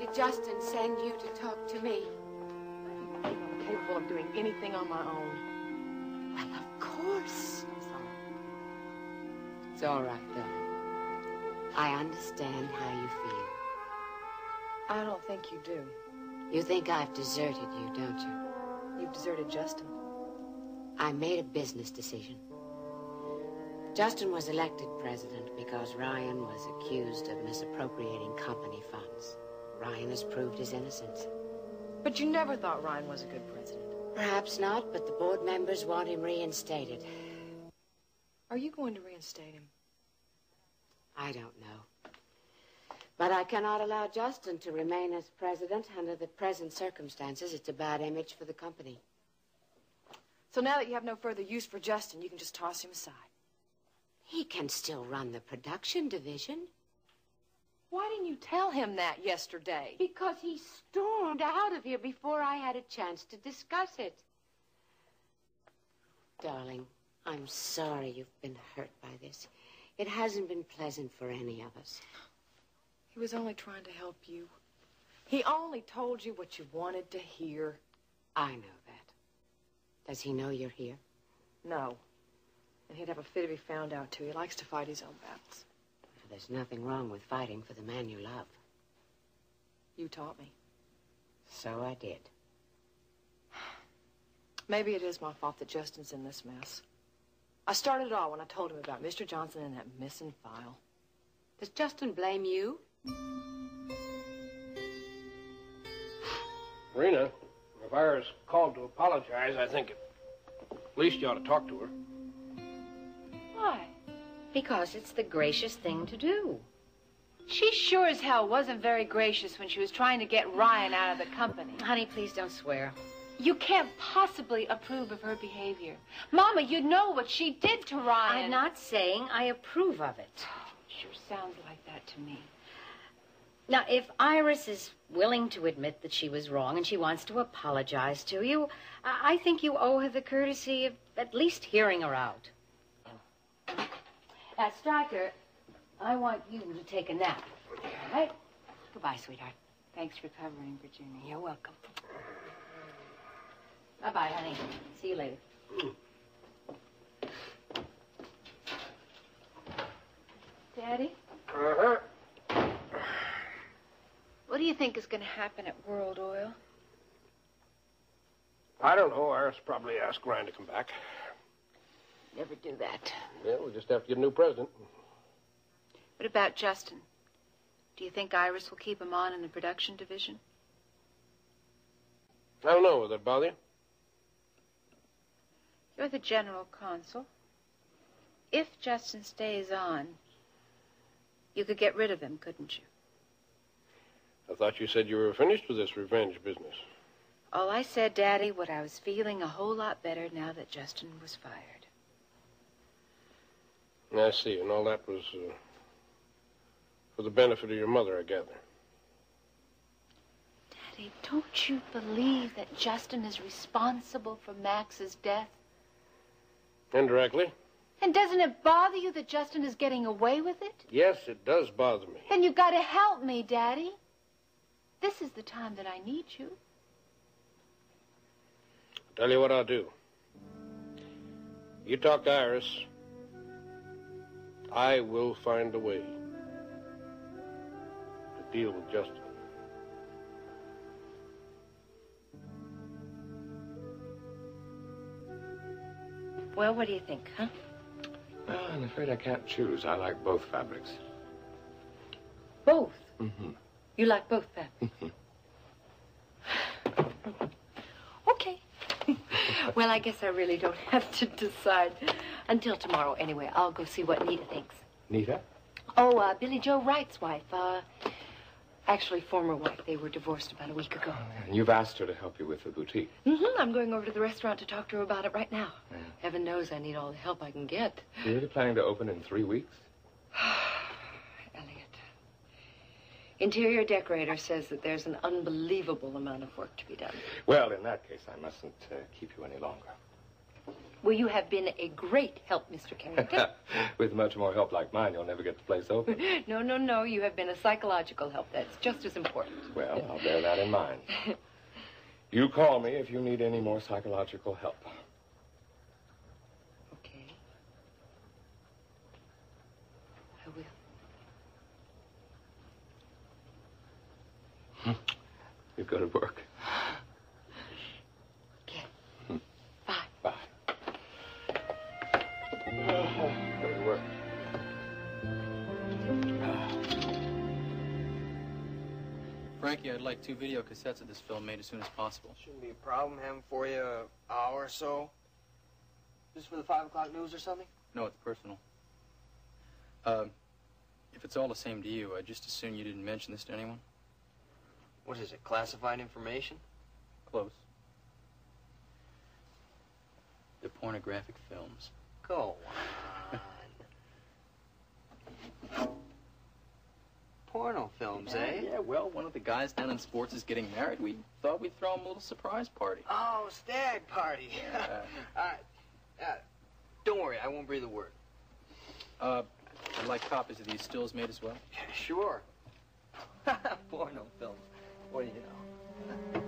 did Justin send you to talk to me? I'm not capable of doing anything on my own. Well, of course. I'm sorry. It's all right, darling. I understand how you feel. I don't think you do. You think I've deserted you, don't you? You've deserted Justin. I made a business decision. Justin was elected president because Ryan was accused of misappropriating company funds. Ryan has proved his innocence. But you never thought Ryan was a good president. Perhaps not, but the board members want him reinstated. Are you going to reinstate him? I don't know. But I cannot allow Justin to remain as president under the present circumstances. It's a bad image for the company. So now that you have no further use for Justin, you can just toss him aside. He can still run the production division. Why didn't you tell him that yesterday? Because he stormed out of here before I had a chance to discuss it. Darling, I'm sorry you've been hurt by this. It hasn't been pleasant for any of us. He was only trying to help you. He only told you what you wanted to hear. I know that. Does he know you're here? No. And he'd have a fit if he found out, too. He likes to fight his own battles. There's nothing wrong with fighting for the man you love. You taught me. So I did. Maybe it is my fault that Justin's in this mess. I started it all when I told him about Mr. Johnson and that missing file. Does Justin blame you? Rena, if Iris called to apologize, I think at least you ought to talk to her. Why? Because it's the gracious thing to do. She sure as hell wasn't very gracious when she was trying to get Ryan out of the company. Honey, please don't swear. You can't possibly approve of her behavior. Mama, you know what she did to Ryan. I'm not saying I approve of it. Sure sounds like that to me. Now, if Iris is willing to admit that she was wrong and she wants to apologize to you, I think you owe her the courtesy of at least hearing her out. Now, Stryker, I want you to take a nap. All right? Goodbye, sweetheart. Thanks for covering, Virginia. You're welcome. Bye-bye, honey. See you later. Daddy? Uh-huh. What do you think is going to happen at World Oil? I don't know. Iris probably asked Ryan to come back. Never do that. Yeah, we'll just have to get a new president. What about Justin? Do you think Iris will keep him on in the production division? I don't know. Will that bother you? You're the general counsel. If Justin stays on, you could get rid of him, couldn't you? I thought you said you were finished with this revenge business. All I said, Daddy, what I was feeling a whole lot better now that Justin was fired. I see, and all that was for the benefit of your mother, I gather. Daddy, don't you believe that Justin is responsible for Max's death? Indirectly? And doesn't it bother you that Justin is getting away with it? Yes, it does bother me. Then you've got to help me, Daddy. This is the time that I need you. Tell you what I'll do. You talk to Iris. I will find a way to deal with Justin. Well, what do you think, huh? Well, I'm afraid I can't choose. I like both fabrics. Both? Mm-hmm. You like both fabrics? Okay. Well, I guess I really don't have to decide until tomorrow. Anyway, I'll go see what Nita thinks. Nita? Oh, Billy Joe Wright's wife. Actually, former wife. They were divorced about a week ago. And you've asked her to help you with the boutique. Mm-hmm. I'm going over to the restaurant to talk to her about it right now. Yeah. Heaven knows I need all the help I can get. You're really planning to open in 3 weeks? Elliot. Interior decorator says that there's an unbelievable amount of work to be done. Well, in that case, I mustn't keep you any longer. Well, you have been a great help, Mr. Carrington. With much more help like mine, you'll never get the place open. No. You have been a psychological help. That's just as important. Well, I'll bear that in mind. You call me if you need any more psychological help. Okay. I will. You go to work. Okay. Bye. Bye. Go to work. Frankie, I'd like 2 video cassettes of this film made as soon as possible. Shouldn't be a problem having for you an hour or so. Just for the 5 o'clock news or something? No, it's personal. If it's all the same to you, I'd just assume you didn't mention this to anyone. What is it, classified information? Close. The pornographic films. Go on. Porno films, eh? Yeah, well, one of the guys down in sports is getting married. We thought we'd throw him a little surprise party. Oh, stag party. All right. Don't worry, I won't breathe a word. I'd like copies of these stills made as well. Yeah, sure. Porno films. What do you know?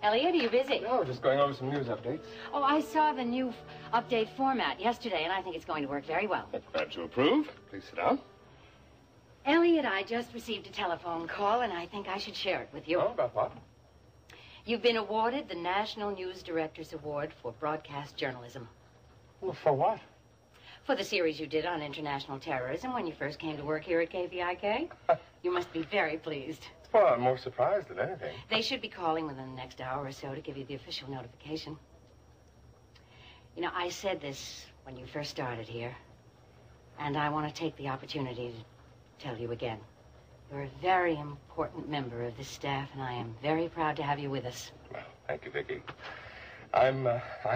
Elliot, are you busy? No, just going over some news updates. Oh, I saw the new update format yesterday, and I think it's going to work very well. Glad to approve. Please sit down. Elliot, I just received a telephone call, and I think I should share it with you. Oh, about what? You've been awarded the National News Directors Award for Broadcast Journalism. Well, for what? For the series you did on international terrorism when you first came to work here at KVIK. You must be very pleased. Well, I'm more surprised than anything. They should be calling within the next hour or so to give you the official notification. You know, I said this when you first started here, and I want to take the opportunity to tell you again. You're a very important member of this staff, and I am very proud to have you with us. Well, thank you, Vicki. I'm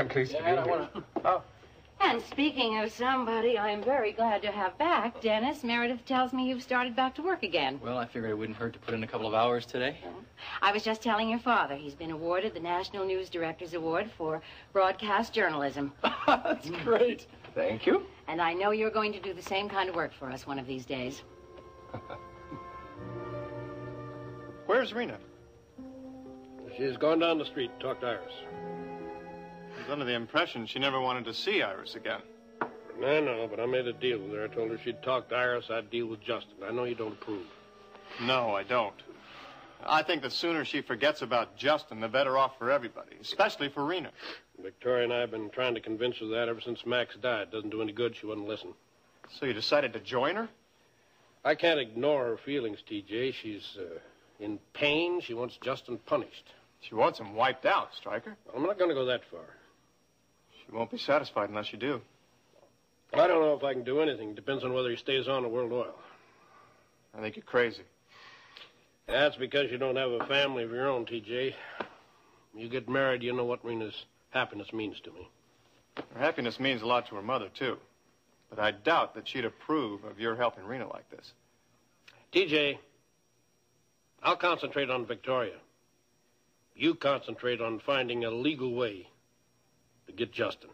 pleased to be here. Oh. And speaking of somebody I'm very glad to have back, Dennis, Meredith tells me you've started back to work again. Well, I figured it wouldn't hurt to put in a couple of hours today. I was just telling your father he's been awarded the National News Directors Award for Broadcast Journalism. That's great. Thank you. And I know you're going to do the same kind of work for us one of these days. Where's Rena? She's gone down the street to talk to Iris. I was under the impression she never wanted to see Iris again. No, but I made a deal with her. I told her she'd talk to Iris, I'd deal with Justin. I know you don't approve. No, I don't. I think the sooner she forgets about Justin, the better off for everybody, especially for Rena. Victoria and I have been trying to convince her that ever since Max died. Doesn't do any good. She wouldn't listen. So you decided to join her? I can't ignore her feelings, TJ. She's in pain. She wants Justin punished. She wants him wiped out, Stryker. I'm not going to go that far. She won't be satisfied unless you do. I don't know if I can do anything. Depends on whether he stays on at World Oil. I think you're crazy. That's because you don't have a family of your own, TJ. You get married, you know what Rena's happiness means to me. Her happiness means a lot to her mother, too. But I doubt that she'd approve of your helping Rena like this. TJ, I'll concentrate on Victoria. You concentrate on finding a legal way to get Justin.